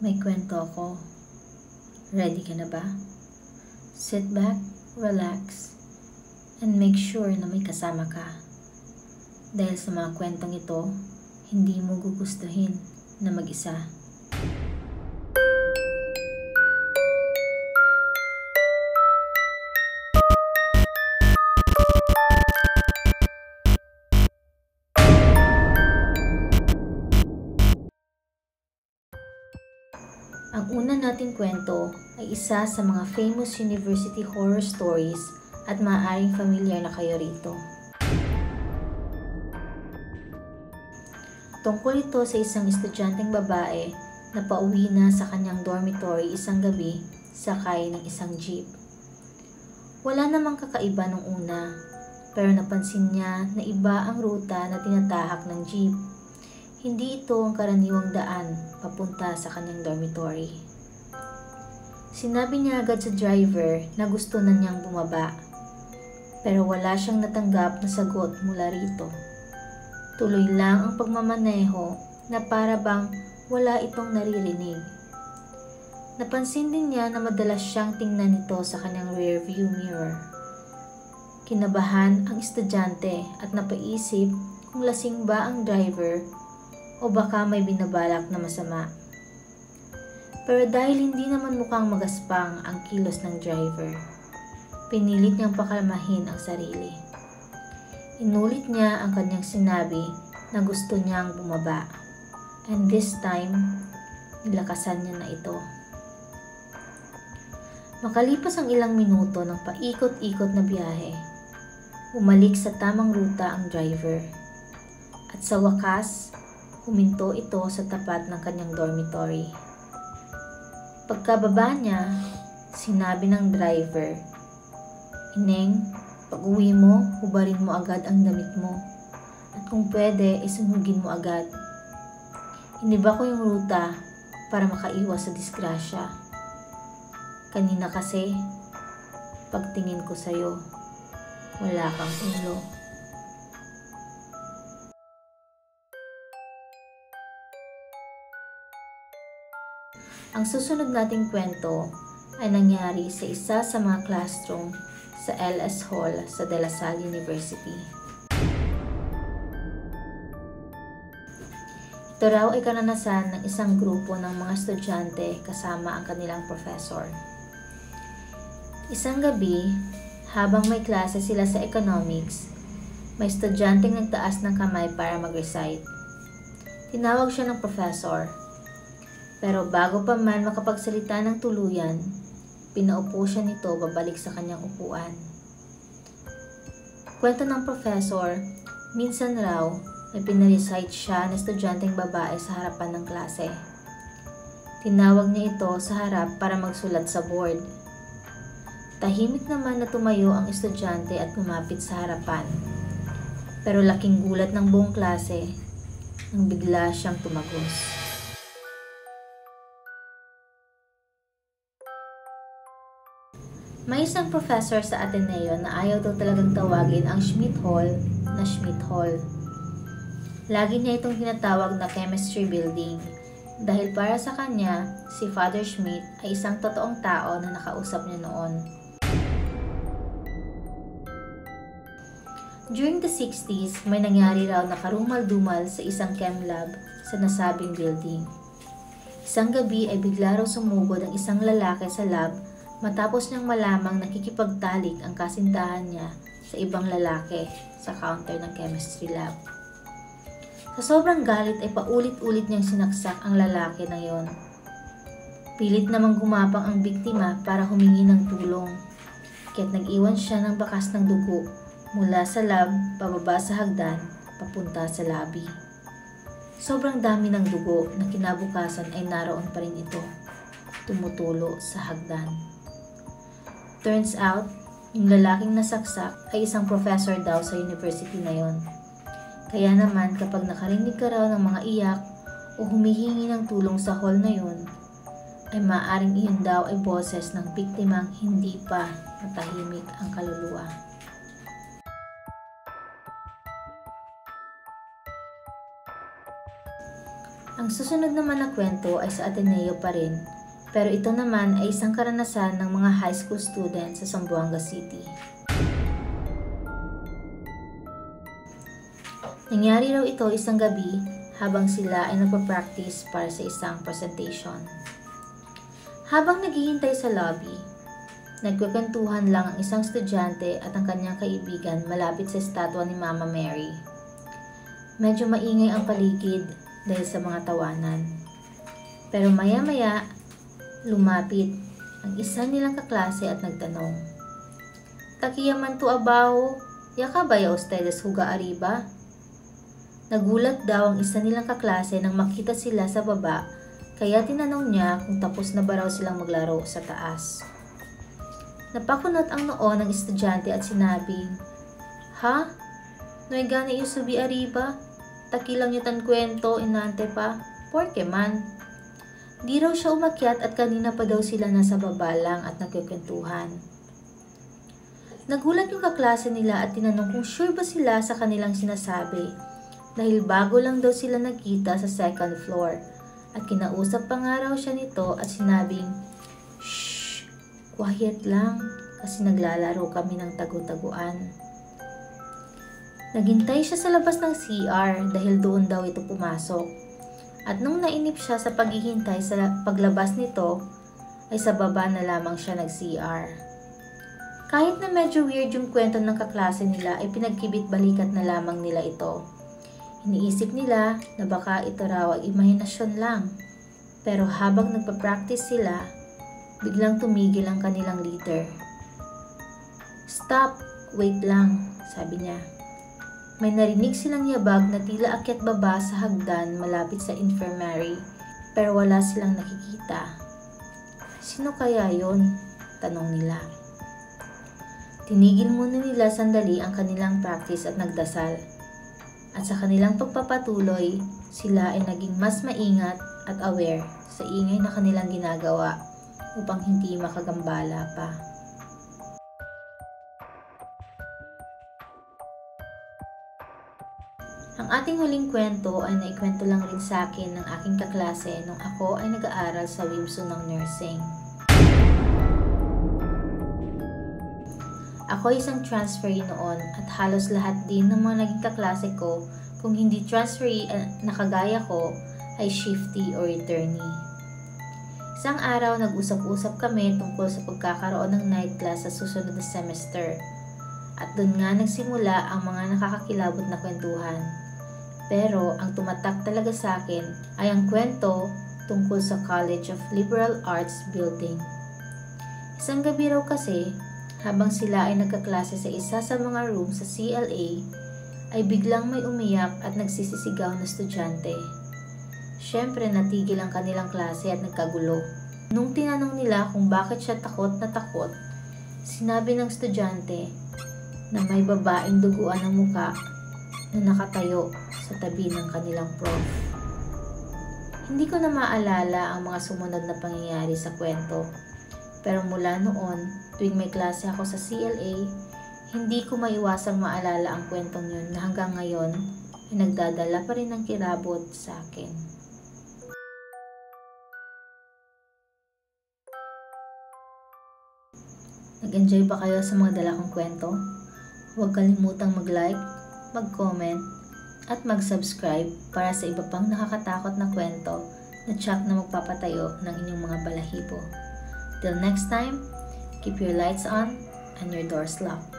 May kwento ako. Ready ka na ba? Sit back, relax, and make sure na may kasama ka. Dahil sa mga kwentong ito, hindi mo gugustuhin na mag-isa. Ang una nating kwento ay isa sa mga famous university horror stories at maaaring familiar na kayo rito. Tungkol ito sa isang estudyanteng babae na pauwi na sa kanyang dormitory isang gabi sakay ng isang jeep. Wala namang kakaiba nung una, pero napansin niya na iba ang ruta na tinatahak ng jeep. Hindi ito ang karaniwang daan papunta sa kanyang dormitory. Sinabi niya agad sa driver na gusto na niyang bumaba, pero wala siyang natanggap na sagot mula rito. Tuloy lang ang pagmamaneho na para bang wala itong naririnig. Napansin din niya na madalas siyang tingnan ito sa kanyang rearview mirror. Kinabahan ang estudyante at napaisip kung lasing ba ang driver o baka may binabalak na masama. Pero dahil hindi naman mukhang magaspang ang kilos ng driver, pinilit niyang pakalmahin ang sarili. Inulit niya ang kanyang sinabi na gusto niyang bumaba, and this time, nilakasan niya na ito. Makalipas ang ilang minuto ng paikot-ikot na biyahe, umalik sa tamang ruta ang driver, at sa wakas, huminto ito sa tapat ng kanyang dormitory. Pagkababa niya, sinabi ng driver, "Ineng, pag-uwi mo, hubarin mo agad ang damit mo. At kung pwede, isunugin mo agad. Iniba ko yung ruta para makaiwas sa disgrasya. Kanina kasi, pagtingin ko sa'yo, wala kang ulo." Ang susunod nating kwento ay nangyari sa isa sa mga classroom sa LS Hall sa De La Salle University. Ito raw ay karanasan ng isang grupo ng mga estudyante kasama ang kanilang professor. Isang gabi, habang may klase sila sa economics, may estudyanteng nagtaas ng kamay para mag-recite. Tinawag siya ng professor. Pero bago pa man makapagsalita ng tuluyan, pinaupo siya nito babalik sa kanyang upuan. Kwento ng professor, minsan raw may pinarecite siya na estudyanteng babae sa harapan ng klase. Tinawag niya ito sa harap para magsulat sa board. Tahimik naman na tumayo ang estudyante at lumapit sa harapan. Pero laking gulat ng buong klase nang bigla siyang tumagos. May isang professor sa Ateneo na ayaw daw talagang tawagin ang Schmidt Hall na Schmidt Hall. Lagi niya itong tinatawag na chemistry building dahil para sa kanya, si Father Schmidt ay isang totoong tao na nakausap niya noon. During the 60s, may nangyari raw na karumal-dumal sa isang chem lab sa nasabing building. Isang gabi ay bigla raw sumugod ang isang lalaki sa lab matapos niyang malamang nakikipagtalik ang kasintahan niya sa ibang lalaki sa counter ng chemistry lab. Sa sobrang galit ay paulit-ulit niyang sinaksak ang lalaki na yon. Pilit namang gumapang ang biktima para humingi ng tulong, kaya't nag-iwan siya ng bakas ng dugo mula sa lab pababa sa hagdan papunta sa lobby. Sobrang dami ng dugo na kinabukasan ay naroon pa rin ito, tumutulo sa hagdan. Turns out, yung lalaking nasaksak ay isang professor daw sa university na yon. Kaya naman kapag nakarinig ka raw ng mga iyak o humihingi ng tulong sa hall na yon, ay maaaring iyon daw ay boses ng biktimang hindi pa natahimik ang kaluluwa. Ang Ang susunod naman na kwento ay sa Ateneo pa rin, pero ito naman ay isang karanasan ng mga high school students sa Zamboanga City. Nangyari raw ito isang gabi habang sila ay nagpa-practice para sa isang presentation. Habang naghihintay sa lobby, nagkukwentuhan lang ang isang estudyante at ang kanyang kaibigan malapit sa estatwa ni Mama Mary. Medyo maingay ang paligid dahil sa mga tawanan. Pero maya-maya, lumapit ang isa nilang kaklase at nagtanong, "Takiyaman tu abajo, yaka ba ya ustedes juga arriba?" Nagulat daw ang isa nilang kaklase nang makita sila sa baba, kaya tinanong niya kung tapos na ba raw silang maglaro sa taas. Napakunot ang noo ng estudyante at sinabing, "Ha? No hay gana iyo subi arriba? Takilang niyo tan kwento, inante pa, porke man." Di raw siya umakyat at kanina pa daw sila nasa baba lang at nagkukwentuhan. Nagulat yung kaklase nila at tinanong kung sure ba sila sa kanilang sinasabi, dahil bago lang daw sila nagkita sa second floor at kinausap pa nga raw siya nito at sinabing, "Shh, quiet lang kasi naglalaro kami ng tagu-taguan." Naghintay siya sa labas ng CR dahil doon daw ito pumasok. At nung nainip siya sa paghihintay sa paglabas nito, ay sa baba na lamang siya nag-CR. Kahit na medyo weird yung kwento ng kaklase nila, ay pinagkibit-balikat na lamang nila ito. Iniisip nila na baka ito raw ay imahinasyon lang. Pero habang nagpa-practice sila, biglang tumigil ang kanilang leader. "Stop! Wait lang," sabi niya. May narinig silang yabag na tila akyat baba sa hagdan malapit sa infirmary, pero wala silang nakikita. "Sino kaya yon?" tanong nila. Tinigil muna nila sandali ang kanilang practice at nagdasal. At sa kanilang pagpapatuloy, sila ay naging mas maingat at aware sa ingay na kanilang ginagawa upang hindi makagambala pa. Ang ating huling kwento ay naikwento lang rin sa akin ng aking kaklase nung ako ay nag-aaral sa Wimsum ng nursing. Ako isang transferee noon at halos lahat din ng mga naging kaklase ko, kung hindi transferee na kagaya ko, ay shifty or returnee. Isang araw nag-usap-usap kami tungkol sa pagkakaroon ng night class sa susunod na semester. At doon nga nagsimula ang mga nakakakilabot na kwentuhan. Pero ang tumatak talaga sa akin ay ang kwento tungkol sa College of Liberal Arts building. Isang gabi raw kasi, habang sila ay nagkaklase sa isa sa mga room sa CLA, ay biglang may umiyak at nagsisisigaw na estudyante. Siyempre natigil ang kanilang klase at nagkagulo. Nung tinanong nila kung bakit siya takot na takot, sinabi ng estudyante na may babaeng duguan ang muka na nakatayo sa tabi ng kanilang prof. Hindi ko na maalala ang mga sumunod na pangyayari sa kwento, pero mula noon, tuwing may klase ako sa CLA, hindi ko maiwasang maalala ang kwentong yun na hanggang ngayon ay nagdadala pa rin ng kirabot sa akin. Nag-enjoy ba kayo sa mga dala kong kwento? Huwag kalimutang mag-like, mag-comment, at mag-subscribe para sa iba pang nakakatakot na kwento na tiyak na magpapatayo ng inyong mga balahibo. Till next time, keep your lights on and your doors locked.